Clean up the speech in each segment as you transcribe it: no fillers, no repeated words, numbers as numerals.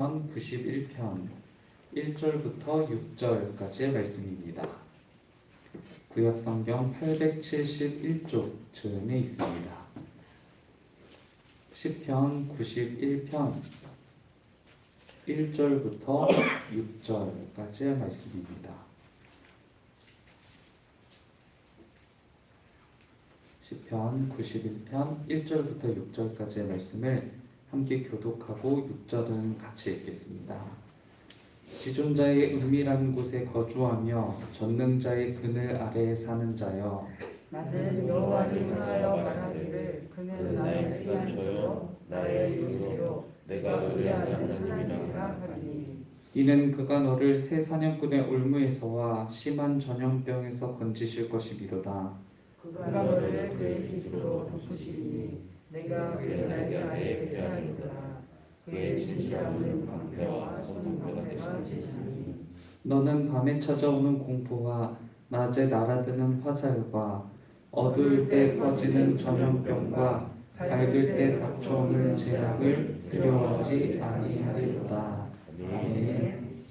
91편 1절부터 6절까지의 말씀입니다. 구약성경 871쪽 즈음에 있습니다. 시편 91편 1절부터 6절까지의 말씀입니다. 시편 91편 1절부터 6절까지의 말씀을 함께 교독하고 6절은 같이 읽겠습니다. 지존자의 은밀한 곳에 거주하며 전능자의 그늘 아래에 사는 자여, 나는 여호와를 향하여 말하기를 그는 나의 피난처요 나의 요새요 내가 의뢰하는 하나님이라 하리니. 이는 그가 너를 새 사냥꾼의 올무에서와 심한 전염병에서 건지실 것이미로다. 그가 너를 그의 깃으로 덮으시리니 내가 그의 날개 아래에 피하리로다. 그의 진실함은 방패와 성문패가 되시리니. 너는 밤에 찾아오는 공포와 낮에 날아드는 화살과 어두울 때 꺼지는 전염병과 밝을 때 닥쳐오는 재앙을 두려워하지 아니하리로다. 아멘.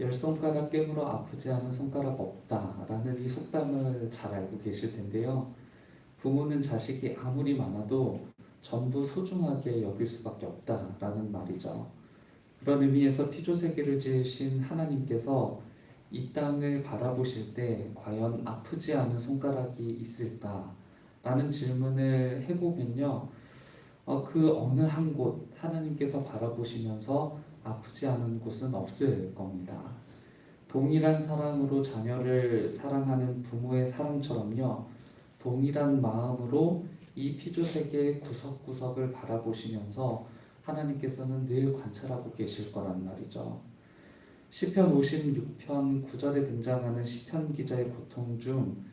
열 손가락 깨물어 아프지 않은 손가락 없다라는 이 속담을 잘 알고 계실 텐데요. 부모는 자식이 아무리 많아도 전부 소중하게 여길 수밖에 없다라는 말이죠. 그런 의미에서 피조세계를 지으신 하나님께서 이 땅을 바라보실 때 과연 아프지 않은 손가락이 있을까라는 질문을 해보면요. 그 어느 한 곳 하나님께서 바라보시면서 아프지 않은 곳은 없을 겁니다. 동일한 사랑으로 자녀를 사랑하는 부모의 사랑처럼요. 동일한 마음으로 이 피조세계의 구석구석을 바라보시면서 하나님께서는 늘 관찰하고 계실 거란 말이죠. 시편 56편 9절에 등장하는 시편 기자의 고통 중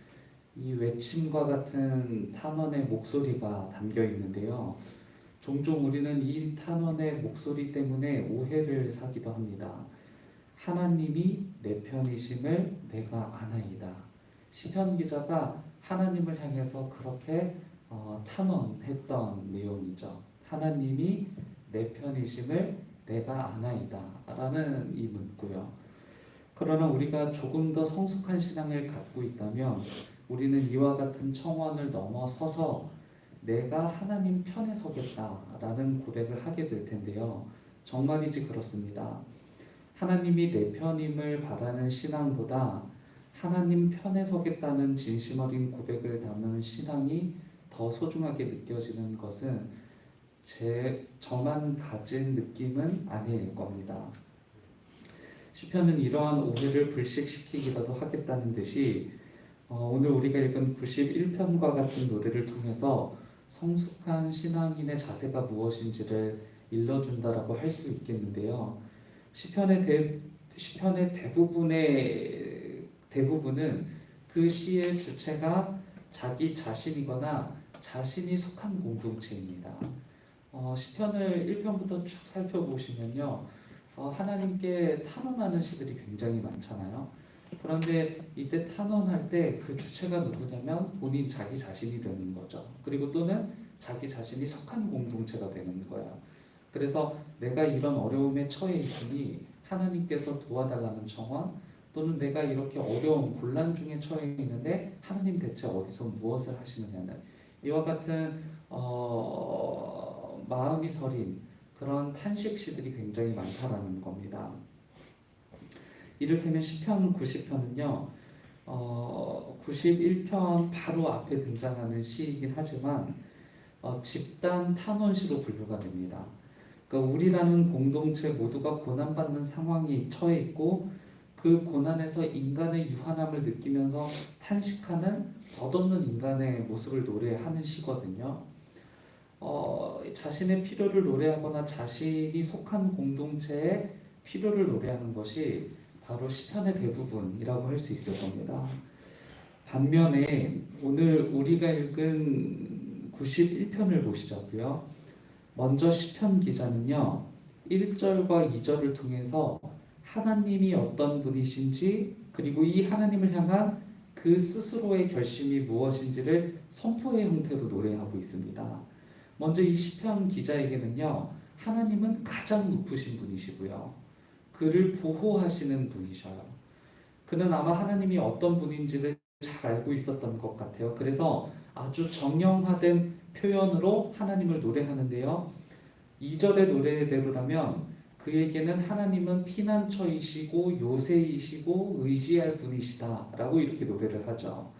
이 외침과 같은 탄원의 목소리가 담겨 있는데요. 종종 우리는 이 탄원의 목소리 때문에 오해를 사기도 합니다. 하나님이 내 편이심을 내가 아나이다. 시편 기자가 하나님을 향해서 그렇게 탄원했던 내용이죠. 하나님이 내 편이심을 내가 아나이다 라는 이 문구요. 그러나 우리가 조금 더 성숙한 신앙을 갖고 있다면 우리는 이와 같은 청원을 넘어서서 내가 하나님 편에 서겠다라는 고백을 하게 될 텐데요. 정말이지 그렇습니다. 하나님이 내 편임을 바라는 신앙보다 하나님 편에 서겠다는 진심 어린 고백을 담은 신앙이 더 소중하게 느껴지는 것은 저만 가진 느낌은 아닐 겁니다. 시편은 이러한 오해를 불식시키기라도 하겠다는 듯이 오늘 우리가 읽은 91편과 같은 노래를 통해서 성숙한 신앙인의 자세가 무엇인지를 일러준다라고 할 수 있겠는데요. 시편의 대부분은 그 시의 주체가 자기 자신이거나 자신이 속한 공동체입니다. 시편을 1편부터 쭉 살펴보시면요. 하나님께 탄원하는 시들이 굉장히 많잖아요. 그런데 이때 탄원할 때 그 주체가 누구냐면 본인 자기 자신이 되는 거죠. 그리고 또는 자기 자신이 속한 공동체가 되는 거예요. 그래서 내가 이런 어려움에 처해 있으니 하나님께서 도와달라는 청원, 또는 내가 이렇게 어려운 곤란 중에 처해 있는데 하나님 대체 어디서 무엇을 하시느냐는 이와 같은 마음이 서린 그런 탄식시들이 굉장히 많다라는 겁니다. 이를테면 시편 90편은요 91편 바로 앞에 등장하는 시이긴 하지만 집단 탄원시로 분류가 됩니다. 그러니까 우리라는 공동체 모두가 고난받는 상황이 처해 있고 그 고난에서 인간의 유한함을 느끼면서 탄식하는 덧없는 인간의 모습을 노래하는 시거든요. 자신의 필요를 노래하거나 자신이 속한 공동체의 필요를 노래하는 것이 바로 시편의 대부분이라고 할 수 있을 겁니다. 반면에 오늘 우리가 읽은 91편을 보시자고요. 먼저 시편 기자는요. 1절과 2절을 통해서 하나님이 어떤 분이신지 그리고 이 하나님을 향한 그 스스로의 결심이 무엇인지를 선포의 형태로 노래하고 있습니다. 먼저 이 시편 기자에게는요. 하나님은 가장 높으신 분이시고요. 그를 보호하시는 분이셔요. 그는 아마 하나님이 어떤 분인지를 잘 알고 있었던 것 같아요. 그래서 아주 정형화된 표현으로 하나님을 노래하는데요. 2절의 노래대로라면 그에게는 하나님은 피난처이시고 요새이시고 의지할 분이시다라고 이렇게 노래를 하죠.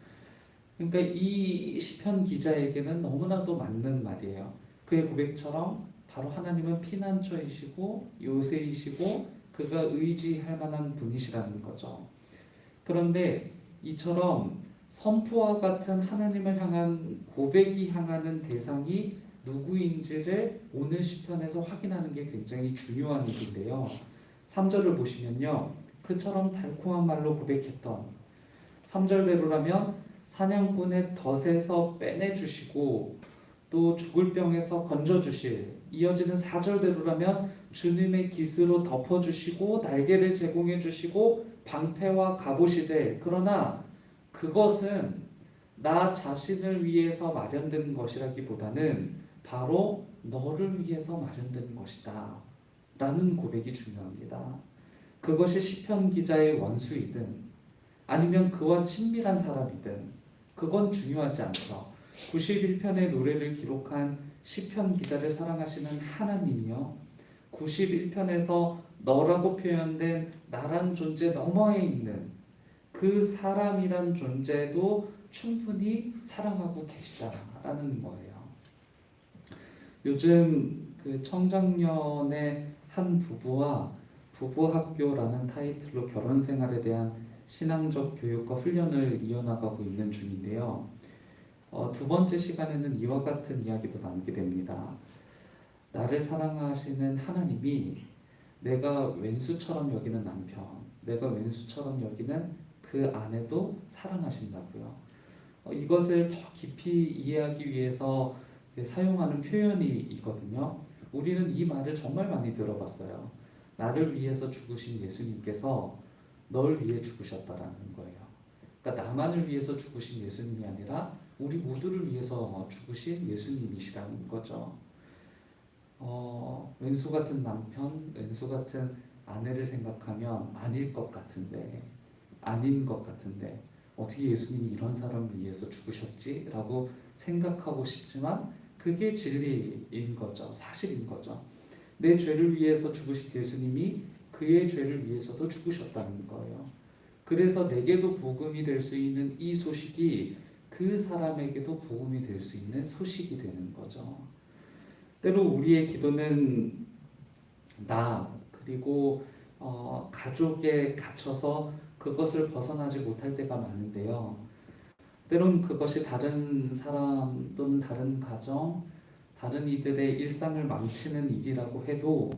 그러니까 이 시편 기자에게는 너무나도 맞는 말이에요. 그의 고백처럼 바로 하나님은 피난처이시고 요새이시고 그가 의지할 만한 분이시라는 거죠. 그런데 이처럼 선포와 같은 하나님을 향한 고백이 향하는 대상이 누구인지를 오늘 시편에서 확인하는 게 굉장히 중요한 일인데요. 3절을 보시면요. 그처럼 달콤한 말로 고백했던 3절대로라면 사냥꾼의 덫에서 빼내주시고 또 죽을 병에서 건져주실, 이어지는 4절대로라면 주님의 깃으로 덮어주시고 날개를 제공해주시고 방패와 갑옷이 될, 그러나 그것은 나 자신을 위해서 마련된 것이라기보다는 바로 너를 위해서 마련된 것이다 라는 고백이 중요합니다. 그것이 시편 기자의 원수이든 아니면 그와 친밀한 사람이든 그건 중요하지 않죠. 91편의 노래를 기록한 시편 기자를 사랑하시는 하나님이요, 91편에서 너라고 표현된 나란 존재 너머에 있는 그 사람이란 존재도 충분히 사랑하고 계시다라는 거예요. 요즘 그 청장년의 한 부부와 부부학교라는 타이틀로 결혼 생활에 대한 신앙적 교육과 훈련을 이어나가고 있는 중인데요. 두 번째 시간에는 이와 같은 이야기도 나누게 됩니다. 나를 사랑하시는 하나님이 내가 왼수처럼 여기는 남편, 내가 왼수처럼 여기는 그 아내도 사랑하신다고요. 이것을 더 깊이 이해하기 위해서 사용하는 표현이 있거든요. 우리는 이 말을 정말 많이 들어봤어요. 나를 위해서 죽으신 예수님께서 널 위해 죽으셨다라는 거예요. 그러니까 나만을 위해서 죽으신 예수님이 아니라 우리 모두를 위해서 죽으신 예수님이시라는 거죠. 왼수 같은 남편, 왼수 같은 아내를 생각하면 아닐 것 같은데, 아닌 것 같은데 어떻게 예수님이 이런 사람을 위해서 죽으셨지? 라고 생각하고 싶지만 그게 진리인 거죠. 사실인 거죠. 내 죄를 위해서 죽으신 예수님이 그의 죄를 위해서도 죽으셨다는 거예요. 그래서 내게도 복음이 될 수 있는 이 소식이 그 사람에게도 복음이 될 수 있는 소식이 되는 거죠. 때로 우리의 기도는 나 그리고 가족에 갇혀서 그것을 벗어나지 못할 때가 많은데요. 때론 그것이 다른 사람 또는 다른 가정, 다른 이들의 일상을 망치는 일이라고 해도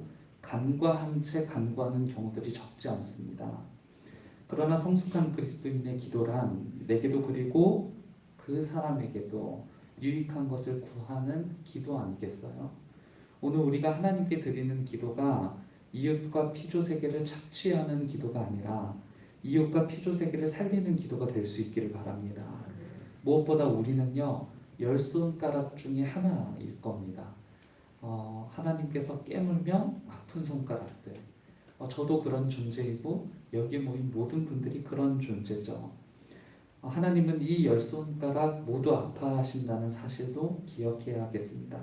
간과한 채 간과하는 경우들이 적지 않습니다. 그러나 성숙한 그리스도인의 기도란 내게도 그리고 그 사람에게도 유익한 것을 구하는 기도 아니겠어요? 오늘 우리가 하나님께 드리는 기도가 이웃과 피조세계를 착취하는 기도가 아니라 이웃과 피조세계를 살리는 기도가 될 수 있기를 바랍니다. 무엇보다 우리는요, 열 손가락 중에 하나일 겁니다. 하나님께서 깨물면 아픈 손가락들. 저도 그런 존재이고 여기 모인 모든 분들이 그런 존재죠. 하나님은 이 열 손가락 모두 아파하신다는 사실도 기억해야 하겠습니다.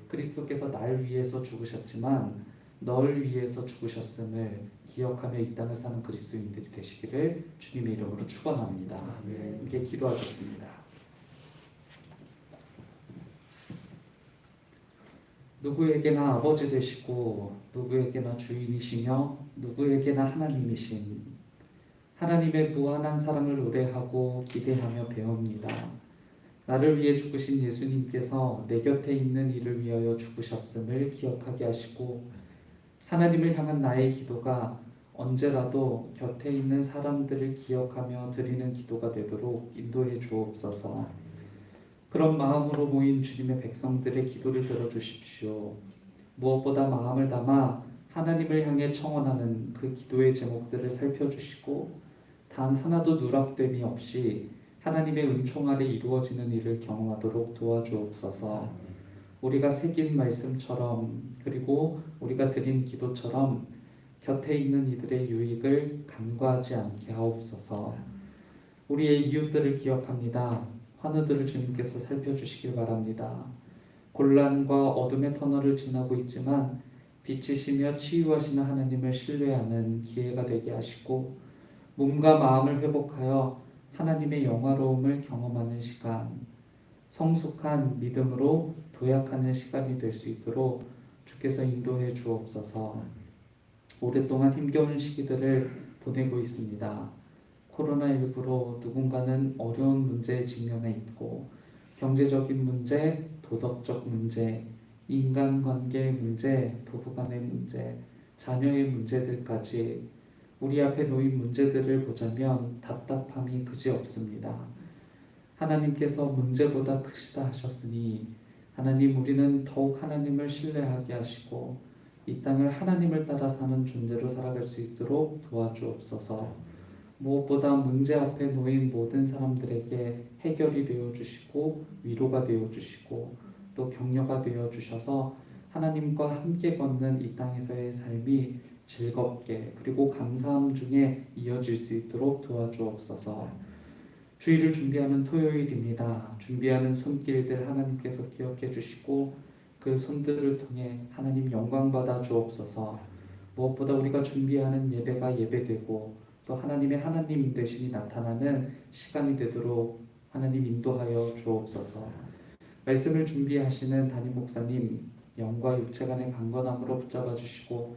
그리스도께서 날 위해서 죽으셨지만 널 위해서 죽으셨음을 기억하며 이 땅을 사는 그리스도인들이 되시기를 주님의 이름으로 축원합니다. 함께 기도하겠습니다. 누구에게나 아버지 되시고 누구에게나 주인이시며 누구에게나 하나님이신 하나님의 무한한 사랑을 노래하고 기대하며 배웁니다. 나를 위해 죽으신 예수님께서 내 곁에 있는 이를 위하여 죽으셨음을 기억하게 하시고 하나님을 향한 나의 기도가 언제라도 곁에 있는 사람들을 기억하며 드리는 기도가 되도록 인도해 주옵소서. 그런 마음으로 모인 주님의 백성들의 기도를 들어주십시오. 무엇보다 마음을 담아 하나님을 향해 청원하는 그 기도의 제목들을 살펴주시고 단 하나도 누락됨이 없이 하나님의 은총 아래 이루어지는 일을 경험하도록 도와주옵소서. 우리가 새긴 말씀처럼 그리고 우리가 드린 기도처럼 곁에 있는 이들의 유익을 간과하지 않게 하옵소서. 우리의 이웃들을 기억합니다. 환우들을 주님께서 살펴주시길 바랍니다. 곤란과 어둠의 터널을 지나고 있지만 빛이시며 치유하시는 하나님을 신뢰하는 기회가 되게 하시고 몸과 마음을 회복하여 하나님의 영화로움을 경험하는 시간, 성숙한 믿음으로 도약하는 시간이 될 수 있도록 주께서 인도해 주옵소서. 오랫동안 힘겨운 시기들을 보내고 있습니다. 코로나19로 누군가는 어려운 문제에 직면해 있고 경제적인 문제, 도덕적 문제, 인간관계의 문제, 부부간의 문제, 자녀의 문제들까지 우리 앞에 놓인 문제들을 보자면 답답함이 그지없습니다. 하나님께서 문제보다 크시다 하셨으니 하나님, 우리는 더욱 하나님을 신뢰하게 하시고 이 땅을 하나님을 따라 사는 존재로 살아갈 수 있도록 도와주옵소서. 무엇보다 문제 앞에 놓인 모든 사람들에게 해결이 되어 주시고 위로가 되어 주시고 또 격려가 되어 주셔서 하나님과 함께 걷는 이 땅에서의 삶이 즐겁게 그리고 감사함 중에 이어질 수 있도록 도와주옵소서. 주일을 준비하는 토요일입니다. 준비하는 손길들 하나님께서 기억해 주시고 그 손들을 통해 하나님 영광 받아 주옵소서. 무엇보다 우리가 준비하는 예배가 예배되고 또 하나님의 하나님 되심이 나타나는 시간이 되도록 하나님 인도하여 주옵소서. 말씀을 준비하시는 담임 목사님 영과 육체 간의 강건함으로 붙잡아 주시고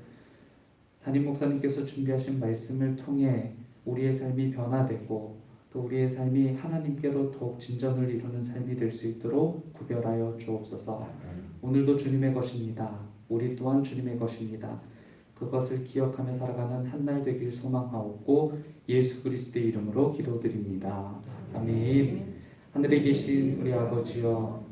담임 목사님께서 준비하신 말씀을 통해 우리의 삶이 변화되고 또 우리의 삶이 하나님께로 더욱 진전을 이루는 삶이 될 수 있도록 구별하여 주옵소서. 오늘도 주님의 것입니다. 우리 또한 주님의 것입니다. 그것을 기억하며 살아가는 한날 되길 소망하옵고 예수 그리스도의 이름으로 기도드립니다. 아멘. 하늘에 계신 우리 아버지여,